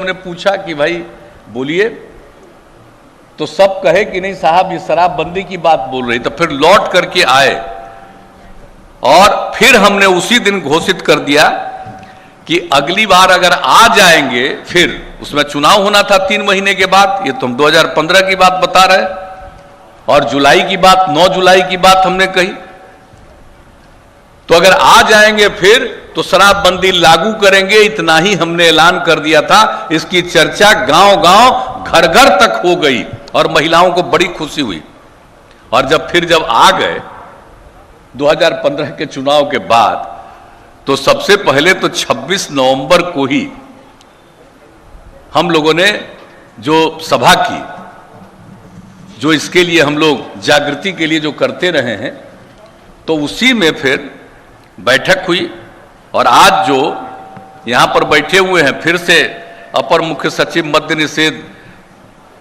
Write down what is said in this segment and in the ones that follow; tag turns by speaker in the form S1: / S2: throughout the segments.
S1: हमने पूछा कि भाई बोलिए, तो सब कहे कि नहीं साहब ये शराबबंदी की बात बोल रही। तो फिर लौट करके आए और फिर हमने उसी दिन घोषित कर दिया कि अगली बार अगर आ जाएंगे, फिर उसमें चुनाव होना था 3 महीने के बाद, ये तो हम 2015 की बात बता रहे, और जुलाई की बात, 9 जुलाई की बात हमने कही। तो अगर आ जाएंगे फिर तो शराबबंदी लागू करेंगे, इतना ही हमने ऐलान कर दिया था। इसकी चर्चा गांव-गांव, घर-घर तक हो गई और महिलाओं को बड़ी खुशी हुई। और जब आ गए 2015 के चुनाव के बाद, तो सबसे पहले तो 26 नवंबर को ही हम लोगों ने जो सभा की, जो इसके लिए हम लोग जागृति के लिए जो करते रहे हैं, तो उसी में फिर बैठक हुई। और आज जो यहां पर बैठे हुए हैं फिर से अपर मुख्य सचिव मद्य निषेध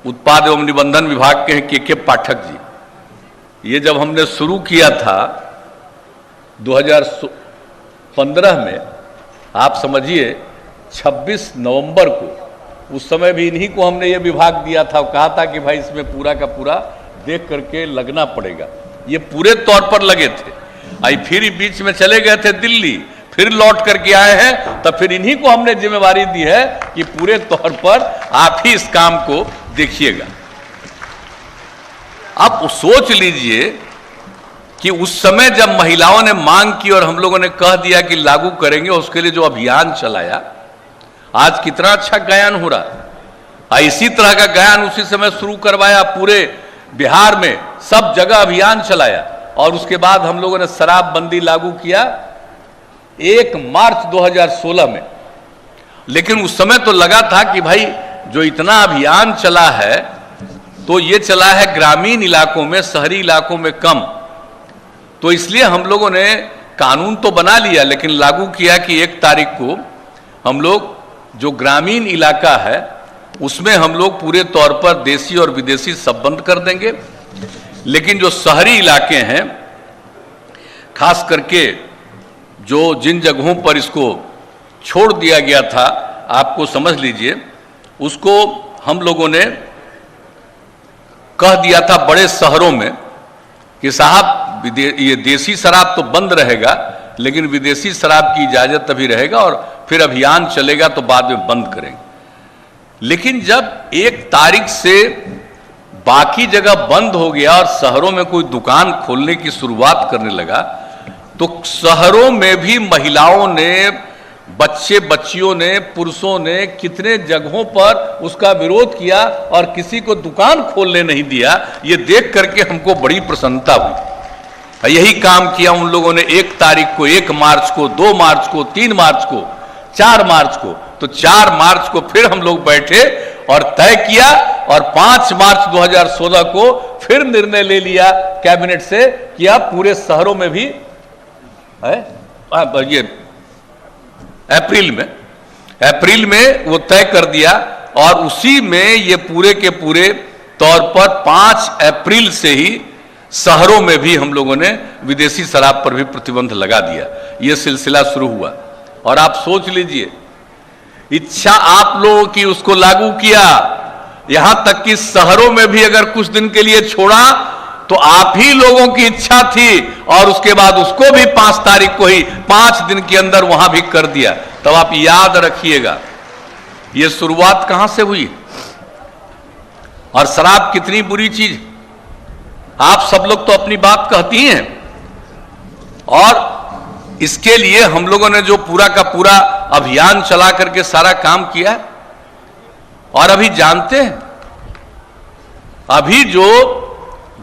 S1: उत्पाद एवं निबंधन विभाग के हैं के पाठक जी। ये जब हमने शुरू किया था 2015 में, आप समझिए 26 नवंबर को, उस समय भी इन्हीं को हमने ये विभाग दिया था, कहा था कि भाई इसमें पूरा का पूरा देख करके लगना पड़ेगा। ये पूरे तौर पर लगे थे। आई फिर बीच में चले गए थे दिल्ली, फिर लौट करके आए हैं, तब फिर इन्हीं को हमने जिम्मेवारी दी है कि पूरे तौर पर आप ही इस काम को देखिएगा। आप सोच लीजिए कि उस समय जब महिलाओं ने मांग की और हम लोगों ने कह दिया कि लागू करेंगे, उसके लिए जो अभियान चलाया, आज कितना अच्छा गायन हो रहा है। इसी तरह का गायन उसी समय शुरू करवाया, पूरे बिहार में सब जगह अभियान चलाया। और उसके बाद हम लोगों ने शराबबंदी लागू किया 1 मार्च 2016 में। लेकिन उस समय तो लगा था कि भाई जो इतना अभियान चला है, तो ये चला है ग्रामीण इलाकों में, शहरी इलाकों में कम। तो इसलिए हम लोगों ने कानून तो बना लिया, लेकिन लागू किया कि 1 तारीख को हम लोग जो ग्रामीण इलाका है उसमें हम लोग पूरे तौर पर देसी और विदेशी सब बंद कर देंगे। लेकिन जो शहरी इलाके हैं, खास करके जो जिन जगहों पर इसको छोड़ दिया गया था, आपको समझ लीजिए, उसको हम लोगों ने कह दिया था बड़े शहरों में कि साहब ये देसी शराब तो बंद रहेगा, लेकिन विदेशी शराब की इजाजत अभी रहेगा, और फिर अभियान चलेगा तो बाद में बंद करेंगे। लेकिन जब 1 तारीख से बाकी जगह बंद हो गया और शहरों में कोई दुकान खोलने की शुरुआत करने लगा, तो शहरों में भी महिलाओं ने, बच्चे बच्चियों ने, पुरुषों ने कितने जगहों पर उसका विरोध किया और किसी को दुकान खोलने नहीं दिया। ये देख करके हमको बड़ी प्रसन्नता हुई। यही काम किया उन लोगों ने 1 तारीख को, 1 मार्च को, 2 मार्च को, 3 मार्च को, 4 मार्च को। तो 4 मार्च को फिर हम लोग बैठे और तय किया, और 5 मार्च 2016 को फिर निर्णय ले लिया कैबिनेट से कि आप पूरे शहरों में भी ये अप्रैल में वो तय कर दिया। और उसी में ये पूरे के पूरे तौर पर 5 अप्रैल से ही शहरों में भी हम लोगों ने विदेशी शराब पर भी प्रतिबंध लगा दिया। ये सिलसिला शुरू हुआ। और आप सोच लीजिए, इच्छा आप लोगों की उसको लागू किया, यहां तक कि शहरों में भी अगर कुछ दिन के लिए छोड़ा तो आप ही लोगों की इच्छा थी, और उसके बाद उसको भी 5 तारीख को ही, 5 दिन के अंदर वहां भी कर दिया। तब आप याद रखिएगा ये शुरुआत कहां से हुई, और शराब कितनी बुरी चीज। आप सब लोग तो अपनी बात कहती हैं, और इसके लिए हम लोगों ने जो पूरा का पूरा अभियान चला करके सारा काम किया। और अभी जानते हैं, अभी जो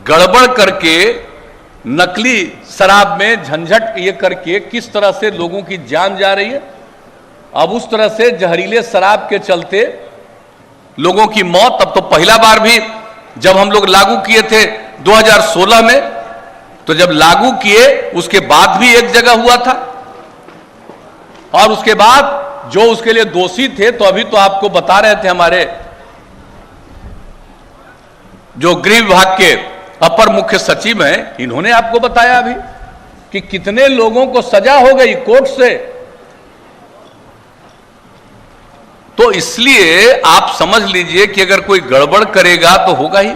S1: गड़बड़ करके नकली शराब में झंझट ये करके किस तरह से लोगों की जान जा रही है। अब उस तरह से जहरीले शराब के चलते लोगों की मौत। अब तो पहला बार भी जब हम लोग लागू किए थे 2016 में, तो जब लागू किए उसके बाद भी एक जगह हुआ था, और उसके बाद जो उसके लिए दोषी थे, तो अभी तो आपको बता रहे थे हमारे जो गृह विभाग के अपर मुख्य सचिव हैं, इन्होंने आपको बताया अभी कि कितने लोगों को सजा हो गई कोर्ट से। तो इसलिए आप समझ लीजिए कि अगर कोई गड़बड़ करेगा तो होगा ही।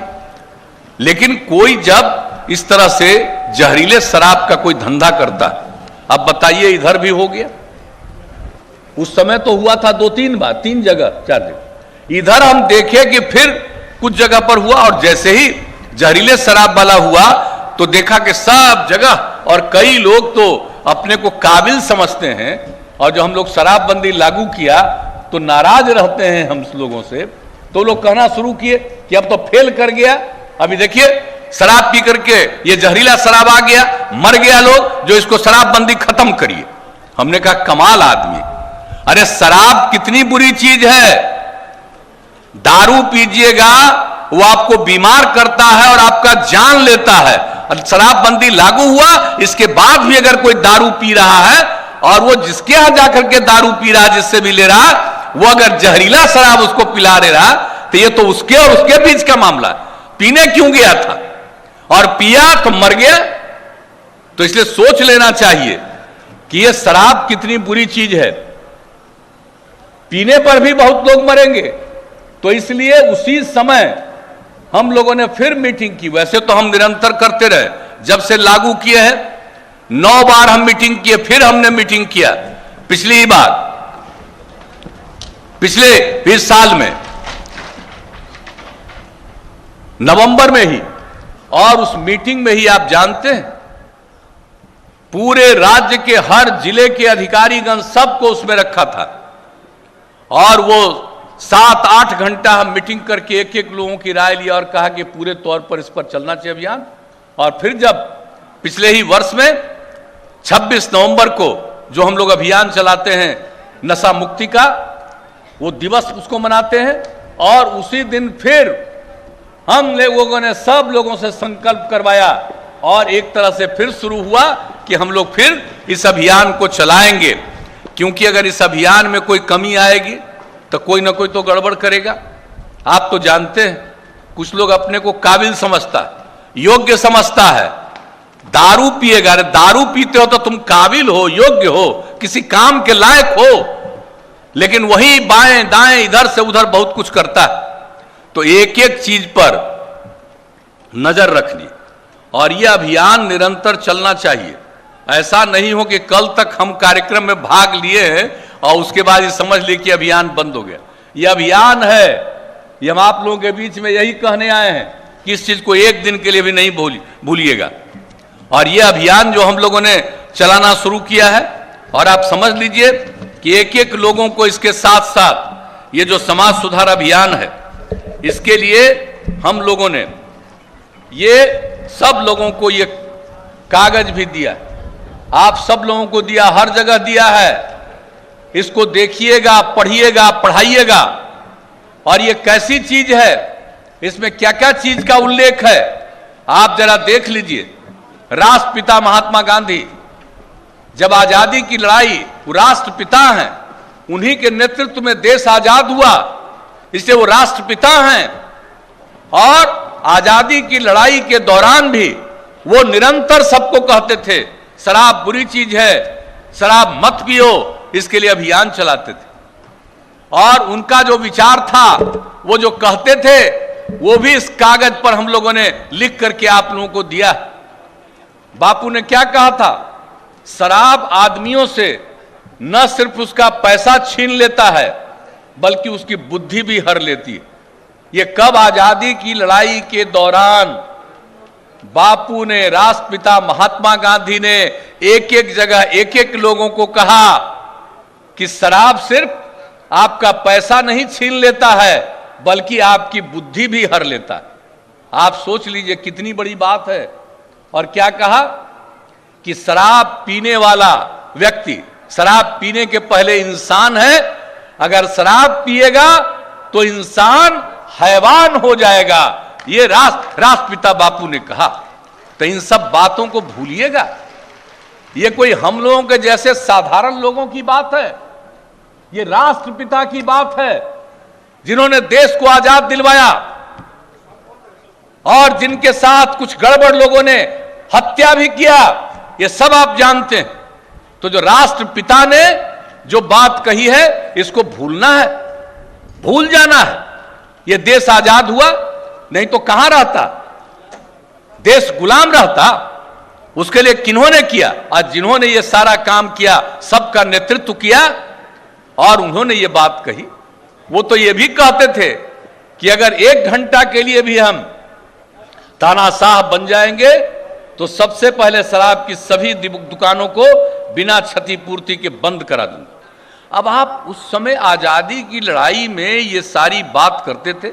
S1: लेकिन कोई जब इस तरह से जहरीले शराब का कोई धंधा करता है, अब बताइए इधर भी हो गया, उस समय तो हुआ था 2-3 बार, 3 जगह 4 जगह, इधर हम देखे कि फिर कुछ जगह पर हुआ, और जैसे ही जहरीले शराब वाला हुआ तो देखा कि सब जगह, और कई लोग तो अपने को काबिल समझते हैं, और जो हम लोग शराबबंदी लागू किया तो नाराज रहते हैं हम लोगों से, तो लोग कहना शुरू किए कि अब तो फेल कर गया, अभी देखिए शराब पी करके ये जहरीला शराब आ गया, मर गया लोग, जो इसको शराबबंदी खत्म करिए। हमने कहा कमाल आदमी, अरे शराब कितनी बुरी चीज है, दारू पीजिएगा वो आपको बीमार करता है और आपका जान लेता है, और शराबबंदी लागू हुआ इसके बाद भी अगर कोई दारू पी रहा है और वो जिसके यहां जाकर के दारू पी रहा, जिससे भी ले रहा, वो अगर जहरीला शराब उसको पिला दे रहा, तो ये तो उसके और उसके बीच का मामला, पीने क्यों गया था और पिया तो मर गया। तो इसलिए सोच लेना चाहिए कि ये शराब कितनी बुरी चीज है, पीने पर भी बहुत लोग मरेंगे। तो इसलिए उसी समय हम लोगों ने फिर मीटिंग की, वैसे तो हम निरंतर करते रहे, जब से लागू किए हैं 9 बार हम मीटिंग किए, फिर हमने मीटिंग किया पिछली बार, पिछले साल में नवंबर में ही, और उस मीटिंग में ही आप जानते हैं पूरे राज्य के हर जिले के अधिकारीगण सबको उसमें रखा था, और वो 7-8 घंटा हम मीटिंग करके एक लोगों की राय लिया और कहा कि पूरे तौर पर इस पर चलना चाहिए अभियान। और फिर जब पिछले ही वर्ष में 26 नवंबर को जो हम लोग अभियान चलाते हैं नशा मुक्ति का, वो दिवस उसको मनाते हैं, और उसी दिन फिर हम लोगों ने सब लोगों से संकल्प करवाया, और एक तरह से फिर शुरू हुआ कि हम लोग फिर इस अभियान को चलाएंगे, क्योंकि अगर इस अभियान में कोई कमी आएगी तो कोई ना कोई तो गड़बड़ करेगा। आप तो जानते हैं कुछ लोग अपने को काबिल समझता है, योग्य समझता है, दारू पिएगा, अरे दारू पीते हो तो तुम काबिल हो, योग्य हो, किसी काम के लायक हो, लेकिन वही बाएं दाएं इधर से उधर बहुत कुछ करता है। तो एक एक चीज पर नजर रखनी, और यह अभियान निरंतर चलना चाहिए। ऐसा नहीं हो कि कल तक हम कार्यक्रम में भाग लिए हैं और उसके बाद ये समझ लिए कि अभियान बंद हो गया। यह अभियान है, ये हम आप लोगों के बीच में यही कहने आए हैं कि इस चीज को एक दिन के लिए भी नहीं भूलिएगा। और यह अभियान जो हम लोगों ने चलाना शुरू किया है, और आप समझ लीजिए कि एक एक लोगों को इसके साथ साथ ये जो समाज सुधार अभियान है, इसके लिए हम लोगों ने ये सब लोगों को ये कागज भी दिया, आप सब लोगों को दिया, हर जगह दिया है, इसको देखिएगा, पढ़िएगा, पढ़ाइएगा। और ये कैसी चीज है, इसमें क्या क्या चीज का उल्लेख है आप जरा देख लीजिए। राष्ट्रपिता महात्मा गांधी, जब आजादी की लड़ाई, वो राष्ट्रपिता हैं, उन्हीं के नेतृत्व में देश आजाद हुआ, इसलिए वो राष्ट्रपिता हैं। और आजादी की लड़ाई के दौरान भी वो निरंतर सबको कहते थे शराब बुरी चीज है, शराब मत पियो, इसके लिए अभियान चलाते थे। और उनका जो विचार था, वो जो कहते थे, वो भी इस कागज पर हम लोगों ने लिख करके आप लोगों को दिया। बापू ने क्या कहा था, शराब आदमियों से न सिर्फ उसका पैसा छीन लेता है बल्कि उसकी बुद्धि भी हर लेती है। ये कब, आजादी की लड़ाई के दौरान बापू ने, राष्ट्रपिता महात्मा गांधी ने एक एक जगह एक एक लोगों को कहा कि शराब सिर्फ आपका पैसा नहीं छीन लेता है बल्कि आपकी बुद्धि भी हर लेता है। आप सोच लीजिए कितनी बड़ी बात है। और क्या कहा कि शराब पीने वाला व्यक्ति शराब पीने के पहले इंसान है, अगर शराब पिएगा तो इंसान हैवान हो जाएगा, ये राष्ट्रपिता बापू ने कहा। तो इन सब बातों को भूलिएगा, ये कोई हम लोगों के जैसे साधारण लोगों की बात है, ये राष्ट्रपिता की बात है, जिन्होंने देश को आजाद दिलवाया और जिनके साथ कुछ गड़बड़ लोगों ने हत्या भी किया, ये सब आप जानते हैं। तो जो राष्ट्रपिता ने जो बात कही है, इसको भूलना है, भूल जाना है। ये देश आजाद हुआ, नहीं तो कहां रहता, देश गुलाम रहता। उसके लिए किन्होंने किया? आज जिन्होंने ये सारा काम किया, सबका नेतृत्व किया और उन्होंने ये बात कही। वो तो ये भी कहते थे कि अगर 1 घंटा के लिए भी हम तानाशाह बन जाएंगे तो सबसे पहले शराब की सभी दुकानों को बिना क्षतिपूर्ति के बंद करा दूंगा। अब आप उस समय आजादी की लड़ाई में ये सारी बात करते थे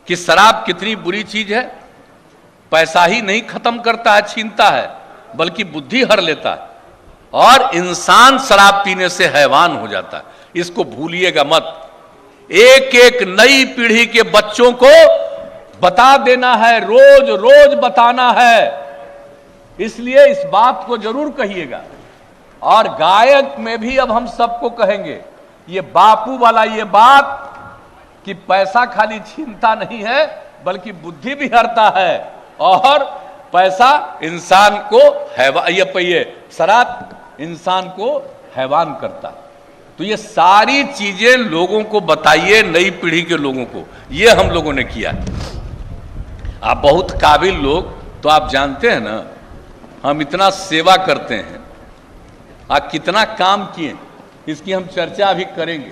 S1: कि शराब कितनी बुरी चीज है, पैसा ही नहीं खत्म करता है, छीनता है, बल्कि बुद्धि हर लेता है और इंसान शराब पीने से हैवान हो जाता है। इसको भूलिएगा मत। एक एक नई पीढ़ी के बच्चों को बता देना है, रोज रोज बताना है। इसलिए इस बात को जरूर कहिएगा। और गायक में भी अब हम सबको कहेंगे ये बापू वाला ये बात कि पैसा खाली छीनता नहीं है बल्कि बुद्धि भी हरता है और पैसा इंसान को ये शराब इंसान को हैवान करता है। तो ये सारी चीजें लोगों को बताइए, नई पीढ़ी के लोगों को। ये हम लोगों ने किया। आप बहुत काबिल लोग, तो आप जानते हैं ना हम इतना सेवा करते हैं, आप कितना काम किए, इसकी हम चर्चा अभी करेंगे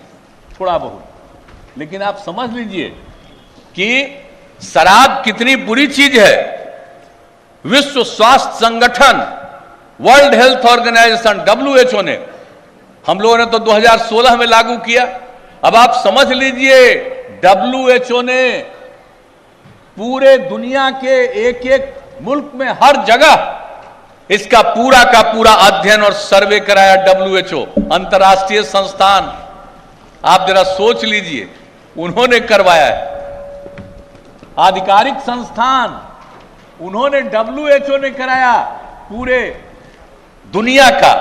S1: थोड़ा बहुत। लेकिन आप समझ लीजिए कि शराब कितनी बुरी चीज है। विश्व स्वास्थ्य संगठन, वर्ल्ड हेल्थ ऑर्गेनाइजेशन WHO ने, हम लोगों ने तो 2016 में लागू किया। अब आप समझ लीजिए WHO ने पूरे दुनिया के एक एक मुल्क में हर जगह इसका पूरा का पूरा अध्ययन और सर्वे कराया। WHO अंतर्राष्ट्रीय संस्थान, आप जरा सोच लीजिए, उन्होंने करवाया है। आधिकारिक संस्थान, उन्होंने WHO ने कराया पूरे दुनिया का।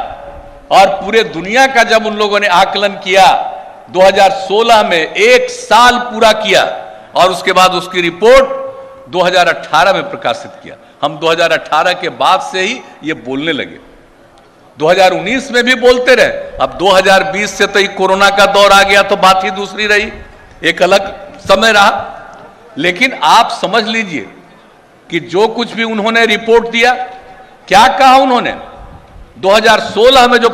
S1: और पूरे दुनिया का जब उन लोगों ने आकलन किया 2016 में, 1 साल पूरा किया और उसके बाद उसकी रिपोर्ट 2018 में प्रकाशित किया। हम 2018 के बाद से ही ये बोलने लगे। 2019 में भी बोलते रहे। अब 2020 से तो ये कोरोना का दौर आ गया तो बात ही दूसरी रही, एक अलग समय रहा। लेकिन आप समझ लीजिए कि जो कुछ भी उन्होंने रिपोर्ट दिया, क्या कहा उन्होंने 2016 में जो